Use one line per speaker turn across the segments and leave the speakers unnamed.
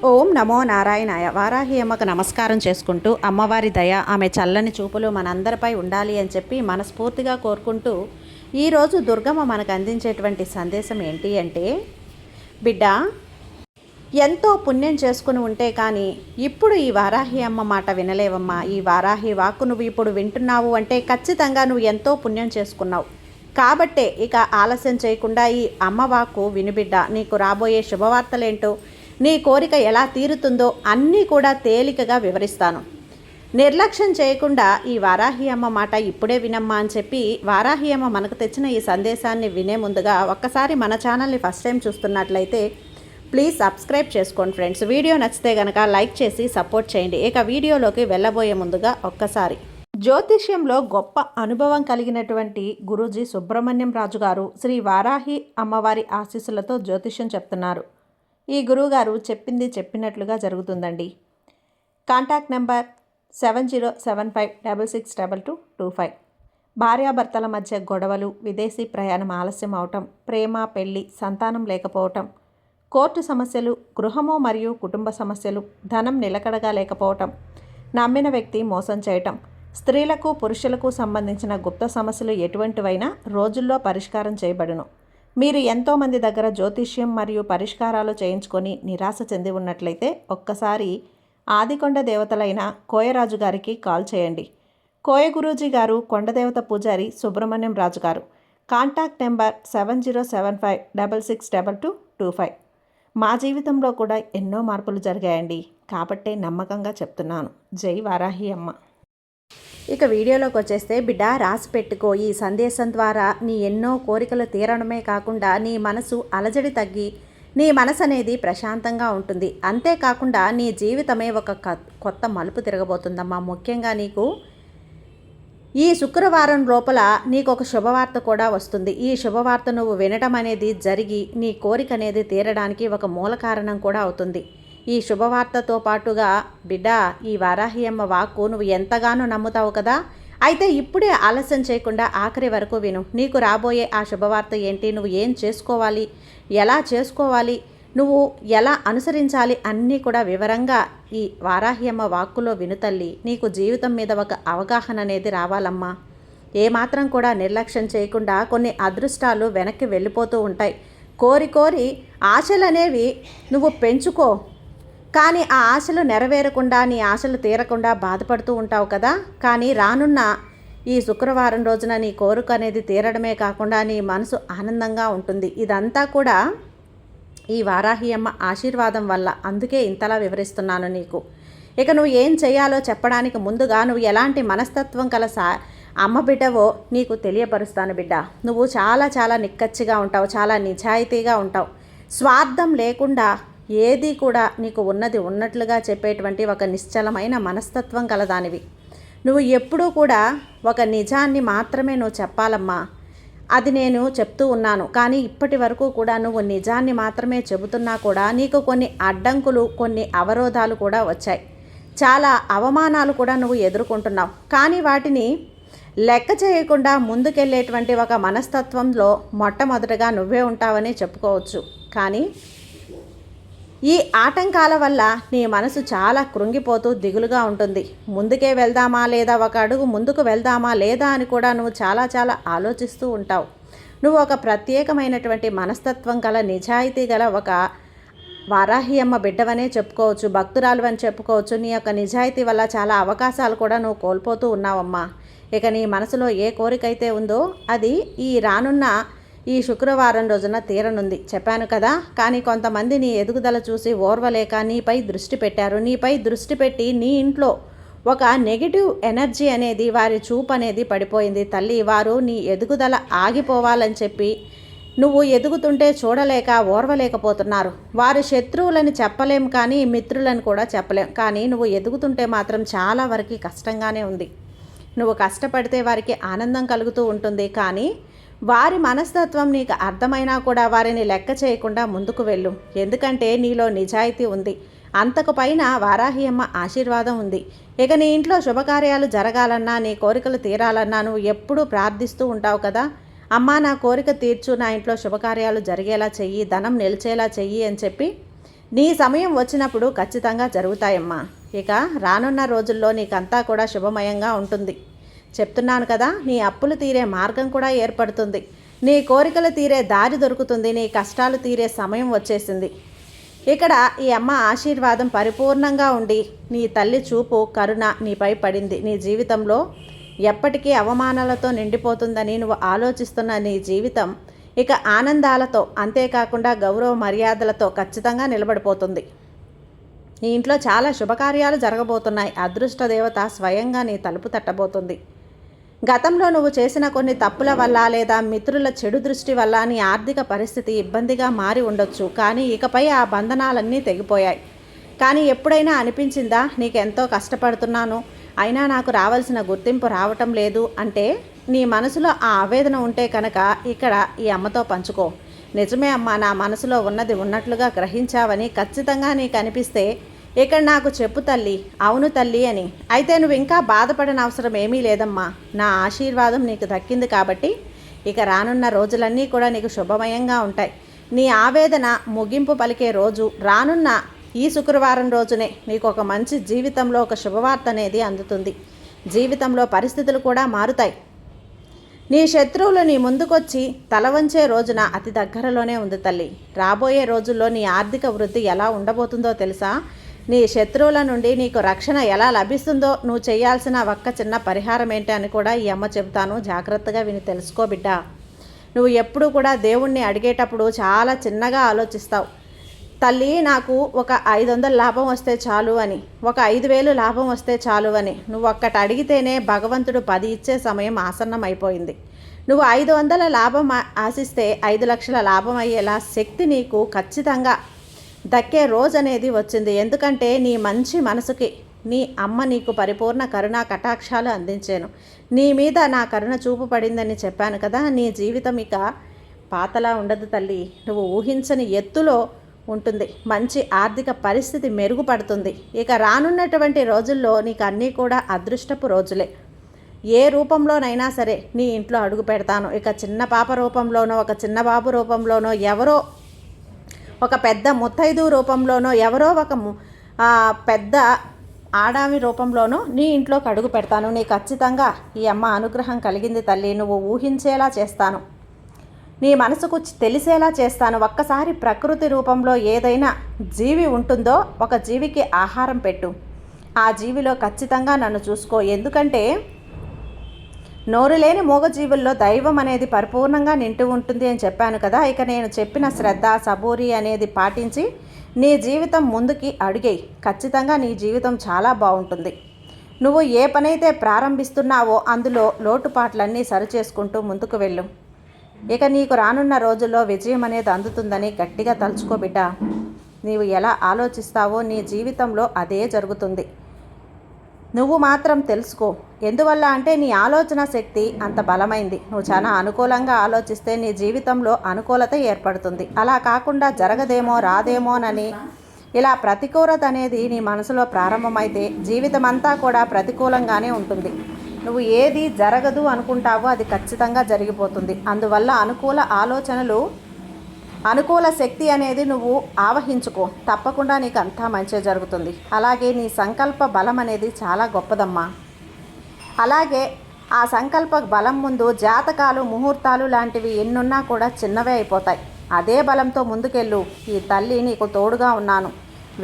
ఓం నమో నారాయణాయ. వారాహి అమ్మకు నమస్కారం చేసుకుంటూ అమ్మవారి దయ, ఆమె చల్లని చూపులు మనందరిపై ఉండాలి అని చెప్పి మనస్ఫూర్తిగా కోరుకుంటూ ఈరోజు దుర్గమ్మ మనకు అందించేటువంటి సందేశం ఏంటి అంటే, బిడ్డ, ఎంతో పుణ్యం చేసుకుని ఉంటే కానీ ఇప్పుడు ఈ వారాహి అమ్మ మాట వినలేవమ్మా. ఈ వారాహి వాక్కు నువ్వు ఇప్పుడు వింటున్నావు అంటే ఖచ్చితంగా నువ్వు ఎంతో పుణ్యం చేసుకున్నావు. కాబట్టే ఇక ఆలస్యం చేయకుండా ఈ అమ్మ వాక్కు వినిబిడ్డ. నీకు రాబోయే శుభవార్తలేంటో, నీ కోరిక ఎలా తీరుతుందో అన్నీ కూడా తేలికగా వివరిస్తాను. నిర్లక్ష్యం చేయకుండా ఈ వారాహి అమ్మ మాట ఇప్పుడే వినమ్మా అని చెప్పి వారాహి అమ్మ మనకు తెచ్చిన ఈ సందేశాన్ని వినే ముందుగా ఒక్కసారి మన ఛానల్ని ఫస్ట్ టైం చూస్తున్నట్లయితే ప్లీజ్ సబ్స్క్రైబ్ చేసుకోండి ఫ్రెండ్స్. వీడియో నచ్చితే కనుక లైక్ చేసి సపోర్ట్ చేయండి. ఇక వీడియోలోకి వెళ్ళబోయే ముందుగా ఒక్కసారి జ్యోతిష్యంలో గొప్ప అనుభవం కలిగినటువంటి గురూజీ సుబ్రహ్మణ్యం రాజు గారు శ్రీ వారాహి అమ్మవారి ఆశీస్సులతో జ్యోతిష్యం చెప్తున్నారు. ఈ గురువుగారు చెప్పింది చెప్పినట్లుగా జరుగుతుందండి. Contact number 7075662225. భార్యాభర్తల మధ్య గొడవలు, విదేశీ ప్రయాణం ఆలస్యం అవటం, ప్రేమ, పెళ్లి, సంతానం లేకపోవటం, కోర్టు సమస్యలు, గృహము మరియు కుటుంబ సమస్యలు, ధనం నిలకడగా లేకపోవటం, నమ్మిన వ్యక్తి మోసం చేయటం, స్త్రీలకు పురుషులకు సంబంధించిన గుప్త సమస్యలు ఎటువంటివైనా రోజుల్లో పరిష్కారం చేయబడును. మీరు ఎంతోమంది దగ్గర జ్యోతిష్యం మరియు పరిష్కారాలు చేయించుకొని నిరాశ చెంది ఉన్నట్లయితే ఒక్కసారి ఆదికొండ దేవతలైన కోయరాజు గారికి కాల్ చేయండి. కోయ గురూజీ గారు కొండదేవత పూజారి సుబ్రహ్మణ్యం రాజు గారు. Contact number 7075662225. మా జీవితంలో కూడా ఎన్నో మార్పులు జరిగాయండి, కాబట్టే నమ్మకంగా చెప్తున్నాను. జై వారాహి అమ్మ. ఇక వీడియోలోకి వచ్చేస్తే, బిడ్డ, రాసి పెట్టుకో. ఈ సందేశం ద్వారా నీ ఎన్నో కోరికలు తీరడమే కాకుండా నీ మనసు అలజడి తగ్గి నీ మనసు అనేది ప్రశాంతంగా ఉంటుంది. అంతేకాకుండా నీ జీవితమే ఒక కొత్త మలుపు తిరగబోతుందమ్మా. ముఖ్యంగా నీకు ఈ శుక్రవారం లోపల నీకు ఒక శుభవార్త కూడా వస్తుంది. ఈ శుభవార్త నువ్వు వినడం అనేది జరిగి నీ కోరిక అనేది తీరడానికి ఒక మూల కారణం కూడా అవుతుంది. ఈ శుభవార్తతో పాటుగా బిడ్డ, ఈ వారాహి అమ్మ వాక్కు నువ్వు ఎంతగానో నమ్ముతావు కదా. అయితే ఇప్పుడే ఆలస్యం చేయకుండా ఆఖరి వరకు విను. నీకు రాబోయే ఆ శుభవార్త ఏంటి, నువ్వు ఏం చేసుకోవాలి, ఎలా చేసుకోవాలి, నువ్వు ఎలా అనుసరించాలి అన్నీ కూడా వివరంగా ఈ వారాహి అమ్మ వాక్కులో వినుతల్లి. నీకు జీవితం మీద ఒక అవగాహన అనేది రావాలమ్మా. ఏమాత్రం కూడా నిర్లక్ష్యం చేయకుండా కొన్ని అదృష్టాలు వెనక్కి వెళ్ళిపోతూ ఉంటాయి. కోరి కోరి ఆశలు అనేవి నువ్వు పెంచుకో, కానీ ఆ ఆశలు నెరవేరకుండా నీ ఆశలు తీరకుండా బాధపడుతూ ఉంటావు కదా. కానీ రానున్న ఈ శుక్రవారం రోజున నీ కోరిక అనేది తీరడమే కాకుండా నీ మనసు ఆనందంగా ఉంటుంది. ఇదంతా కూడా ఈ వారాహి అమ్మ ఆశీర్వాదం వల్ల. అందుకే ఇంతలా వివరిస్తున్నాను నీకు. ఇక నువ్వు ఏం చేయాలో చెప్పడానికి ముందుగా నువ్వు ఎలాంటి మనస్తత్వం కల అమ్మ బిడ్డవో నీకు తెలియపరుస్తాను బిడ్డ. నువ్వు చాలా చాలా నిక్కచ్చిగా ఉంటావు, చాలా నిజాయితీగా ఉంటావు. స్వార్థం లేకుండా ఏది కూడా నీకు ఉన్నది ఉన్నట్లుగా చెప్పేటువంటి ఒక నిశ్చలమైన మనస్తత్వం కలదానివి. నువ్వు ఎప్పుడూ కూడా ఒక నిజాన్ని మాత్రమే నువ్వు చెప్పాలమ్మా. అది నేను చెప్తూ ఉన్నాను, కానీ ఇప్పటి వరకు కూడా నువ్వు నిజాన్ని మాత్రమే చెబుతున్నా కూడా నీకు కొన్ని అడ్డంకులు, కొన్ని అవరోధాలు కూడా వచ్చాయి. చాలా అవమానాలు కూడా నువ్వు ఎదుర్కొంటున్నావు. కానీ వాటిని లెక్క చేయకుండా ముందుకెళ్ళేటువంటి ఒక మనస్తత్వంలో మొట్టమొదటగా నువ్వే ఉంటావని చెప్పుకోవచ్చు. కానీ ఈ ఆటంకాల వల్ల నీ మనసు చాలా కృంగిపోతూ దిగులుగా ఉంటుంది. ముందుకే వెళ్దామా లేదా, ఒక అడుగు ముందుకు వెళ్దామా లేదా అని కూడా నువ్వు చాలా చాలా ఆలోచిస్తూ ఉంటావు. నువ్వు ఒక ప్రత్యేకమైనటువంటి మనస్తత్వం గల, నిజాయితీ గల ఒక వారాహి అమ్మ బిడ్డవనే చెప్పుకోవచ్చు, భక్తురాలు అని చెప్పుకోవచ్చు. నీ యొక్క నిజాయితీ వల్ల చాలా అవకాశాలు కూడా నువ్వు కోల్పోతూ ఉన్నావమ్మా. ఇక నీ మనసులో ఏ కోరికైతే ఉందో అది ఈ రానున్న ఈ శుక్రవారం రోజున తీరనుంది, చెప్పాను కదా. కానీ కొంతమంది నీ ఎదుగుదల చూసి ఓర్వలేక నీపై దృష్టి పెట్టారు. నీపై దృష్టి పెట్టి నీ ఇంట్లో ఒక నెగిటివ్ ఎనర్జీ అనేది, వారి చూపు అనేది పడిపోయింది తల్లి. వారు నీ ఎదుగుదల ఆగిపోవాలని చెప్పి నువ్వు ఎదుగుతుంటే చూడలేక ఓర్వలేకపోతున్నారు. వారి శత్రువులని చెప్పలేం, కానీ మిత్రులను కూడా చెప్పలేం. కానీ నువ్వు ఎదుగుతుంటే మాత్రం చాలా వరకు కష్టంగానే ఉంది. నువ్వు కష్టపడితే వారికి ఆనందం కలుగుతూ ఉంటుంది, కానీ వారి మనస్తత్వం నీకు అర్థమైనా కూడా వారిని లెక్క చేయకుండా ముందుకు వెళ్ళు. ఎందుకంటే నీలో నిజాయితీ ఉంది, అంతకు పైన వారాహి అమ్మ ఆశీర్వాదం ఉంది. ఇక నీ ఇంట్లో శుభకార్యాలు జరగాలన్నా, నీ కోరికలు తీరాలన్నా నువ్వు ఎప్పుడూ ప్రార్థిస్తూ ఉంటావు కదా. అమ్మా, నా కోరిక తీర్చు, నా ఇంట్లో శుభకార్యాలు జరిగేలా చెయ్యి, ధనం నిలిచేలా చెయ్యి అని చెప్పి నీ సమయం వచ్చినప్పుడు ఖచ్చితంగా జరుగుతాయమ్మా. ఇక రానున్న రోజుల్లో నీకంతా కూడా శుభమయంగా ఉంటుంది. చెప్తున్నాను కదా, నీ అప్పులు తీరే మార్గం కూడా ఏర్పడుతుంది. నీ కోరికలు తీరే దారి దొరుకుతుంది. నీ కష్టాలు తీరే సమయం వచ్చేసింది. ఇక్కడ ఈ అమ్మ ఆశీర్వాదం పరిపూర్ణంగా ఉండి నీ తల్లి చూపు కరుణ నీపై పడింది. నీ జీవితంలో ఎప్పటికీ అవమానాలతో నిండిపోతుందని నువ్వు ఆలోచిస్తున్న నీ జీవితం ఇక ఆనందాలతో, అంతేకాకుండా గౌరవ మర్యాదలతో ఖచ్చితంగా నిలబడిపోతుంది. నీ ఇంట్లో చాలా శుభకార్యాలు జరగబోతున్నాయి. అదృష్ట దేవత స్వయంగా నీ తలుపు తట్టబోతుంది. గతంలో నువ్వు చేసిన కొన్ని తప్పుల వల్ల లేదా మిత్రుల చెడు దృష్టి వల్ల నీ ఆర్థిక పరిస్థితి ఇబ్బందిగా మారి ఉండొచ్చు. కానీ ఇకపై ఆ బంధనాలన్నీ తెగిపోయాయి. కానీ ఎప్పుడైనా అనిపించిందా నీకెంతో కష్టపడుతున్నాను, అయినా నాకు రావాల్సిన గుర్తింపు రావటం లేదు అంటే? నీ మనసులో ఆ ఆవేదన ఉంటే కనుక ఇక్కడ ఈ అమ్మతో పంచుకో. నిజమే అమ్మ, నా మనసులో ఉన్నది ఉన్నట్లుగా గ్రహించావని ఖచ్చితంగా నీకు అనిపిస్తే ఇక్కడ నాకు చెప్పు తల్లి. అవును తల్లి అని. అయితే నువ్వు ఇంకా బాధపడని అవసరం ఏమీ లేదమ్మా. నా ఆశీర్వాదం నీకు దక్కింది కాబట్టి ఇక రానున్న రోజులన్నీ కూడా నీకు శుభమయంగా ఉంటాయి. నీ ఆవేదన ముగింపు పలికే రోజు రానున్న ఈ శుక్రవారం రోజునే నీకు ఒక మంచి జీవితంలో ఒక శుభవార్త అనేది అందుతుంది. జీవితంలో పరిస్థితులు కూడా మారుతాయి. నీ శత్రువులు నీ ముందుకొచ్చి తల వంచే రోజున అతి దగ్గరలోనే ఉంది తల్లి. రాబోయే రోజుల్లో నీ ఆర్థిక వృద్ధి ఎలా ఉండబోతుందో తెలుసా? నీ శత్రువుల నుండి నీకు రక్షణ ఎలా లభిస్తుందో నువ్వు చేయాల్సిన ఒక్క చిన్న పరిహారం ఏంటి అని కూడా ఈ అమ్మ చెబుతాను. జాగ్రత్తగా విని తెలుసుకో బిడ్డ. నువ్వు ఎప్పుడు కూడా దేవుణ్ణి అడిగేటప్పుడు చాలా చిన్నగా ఆలోచిస్తావు. తల్లి, నాకు ఒక 500 లాభం వస్తే చాలు అని, ఒక 5,000 లాభం వస్తే చాలు అని నువ్వు ఒక్కటి అడిగితేనే భగవంతుడు 10 ఇచ్చే సమయం ఆసన్నం అయిపోయింది. నువ్వు 500 లాభం ఆశిస్తే 5 లక్షల లాభం అయ్యేలా శక్తి నీకు ఖచ్చితంగా దక్కే రోజు అనేది వచ్చింది. ఎందుకంటే నీ మంచి మనసుకి నీ అమ్మ నీకు పరిపూర్ణ కరుణా కటాక్షాలు అందించాను. నీ మీద నా కరుణ చూపు పడిందని చెప్పాను కదా. నీ జీవితం ఇక పాతలా ఉండదు తల్లి. నువ్వు ఊహించని ఎత్తులో ఉంటుంది. మంచి ఆర్థిక పరిస్థితి మెరుగుపడుతుంది. ఇక రానున్నటువంటి రోజుల్లో నీకు అన్నీ కూడా అదృష్టపు రోజులే. ఏ రూపంలోనైనా సరే నీ ఇంట్లో అడుగు పెడతాను. ఇక చిన్న పాప రూపంలోనో, ఒక చిన్న బాబు రూపంలోనో, ఎవరో ఒక పెద్ద ముత్తైదు రూపంలోనో, ఎవరో ఒక పెద్ద ఆడామి రూపంలోనో నీ ఇంట్లోకి అడుగు పెడతాను. నీ ఖచ్చితంగా ఈ అమ్మ అనుగ్రహం కలిగింది తల్లి. నువ్వు ఊహించేలా చేస్తాను. నీ మనసుకు తెలిసేలా చేస్తాను. ఒక్కసారి ప్రకృతి రూపంలో ఏదైనా జీవి ఉంటుందో ఒక జీవికి ఆహారం పెట్టు. ఆ జీవిలో ఖచ్చితంగా నన్ను చూసుకో. ఎందుకంటే నోరు లేని మూగజీవుల్లో దైవం అనేది పరిపూర్ణంగా నిండి ఉంటుంది అని చెప్పాను కదా. ఇక నేను చెప్పిన శ్రద్ధ, సబూరి అనేది పాటించి నీ జీవితం ముందుకి అడిగేయి. ఖచ్చితంగా నీ జీవితం చాలా బాగుంటుంది. నువ్వు ఏ పనైతే ప్రారంభిస్తున్నావో అందులో లోటుపాట్లన్నీ సరిచేసుకుంటూ ముందుకు వెళ్ళు. ఇక నీకు రానున్న రోజుల్లో విజయం అనేది అందుతుందని గట్టిగా తలుచుకో బిడ్డ. నీవు ఎలా ఆలోచిస్తావో నీ జీవితంలో అదే జరుగుతుంది. నువ్వు మాత్రం తెలుసుకో. ఎందువల్ల అంటే నీ ఆలోచన శక్తి అంత బలమైంది. నువ్వు చాలా అనుకూలంగా ఆలోచిస్తే నీ జీవితంలో అనుకూలత ఏర్పడుతుంది. అలా కాకుండా జరగదేమో, రాదేమోనని ఇలా ప్రతికూలత అనేది నీ మనసులో ప్రారంభమైతే జీవితం అంతా కూడా ప్రతికూలంగానే ఉంటుంది. నువ్వు ఏది జరగదు అనుకుంటావో అది ఖచ్చితంగా జరిగిపోతుంది. అందువల్ల అనుకూల ఆలోచనలు, అనుకూల శక్తి అనేది నువ్వు ఆవహించుకో. తప్పకుండా నీకు అంతా మంచి జరుగుతుంది. అలాగే నీ సంకల్ప బలం అనేది చాలా గొప్పదమ్మా. అలాగే ఆ సంకల్ప బలం ముందు జాతకాలు, ముహూర్తాలు లాంటివి ఎన్నున్నా కూడా చిన్నవే అయిపోతాయి. అదే బలంతో ముందుకెళ్ళు. ఈ తల్లి నీకు తోడుగా ఉన్నాను.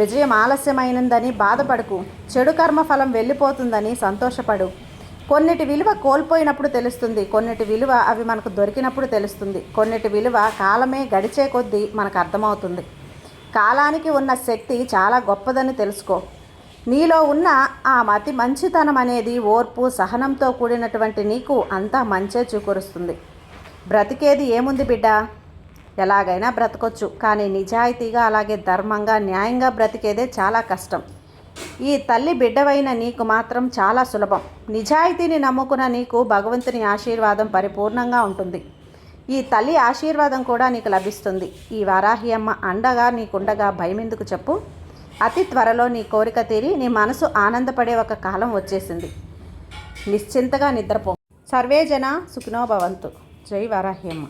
విజయం ఆలస్యమైనందని బాధపడకు. చెడు కర్మఫలం వెళ్ళిపోతుందని సంతోషపడు. కొన్నిటి విలువ కోల్పోయినప్పుడు తెలుస్తుంది. కొన్నిటి విలువ అవి మనకు దొరికినప్పుడు తెలుస్తుంది. కొన్నిటి విలువ కాలమే గడిచే కొద్దీ మనకు అర్థమవుతుంది. కాలానికి ఉన్న శక్తి చాలా గొప్పదని తెలుసుకో. నీలో ఉన్న ఆ అతి మంచితనం అనేది ఓర్పు, సహనంతో కూడినటువంటి నీకు అంతా మంచే చూకూరుస్తుంది. బ్రతికేది ఏముంది బిడ్డ? ఎలాగైనా బ్రతకొచ్చు. కానీ నిజాయితీగా, అలాగే ధర్మంగా, న్యాయంగా బ్రతికేదే చాలా కష్టం. ఈ తల్లి బిడ్డవైన నీకు మాత్రం చాలా సులభం. నిజాయితీని నమ్ముకున్న నీకు భగవంతుని ఆశీర్వాదం పరిపూర్ణంగా ఉంటుంది. ఈ తల్లి ఆశీర్వాదం కూడా నీకు లభిస్తుంది. ఈ వారాహి అమ్మ అండగా నీకుండగా భయమెందుకు చెప్పు. అతి త్వరలో నీ కోరిక తీరి నీ మనసు ఆనందపడే ఒక కాలం వచ్చేసింది. నిశ్చింతగా నిద్రపో. సర్వే జన సుఖినో భవంతు. జై వారాహి అమ్మ.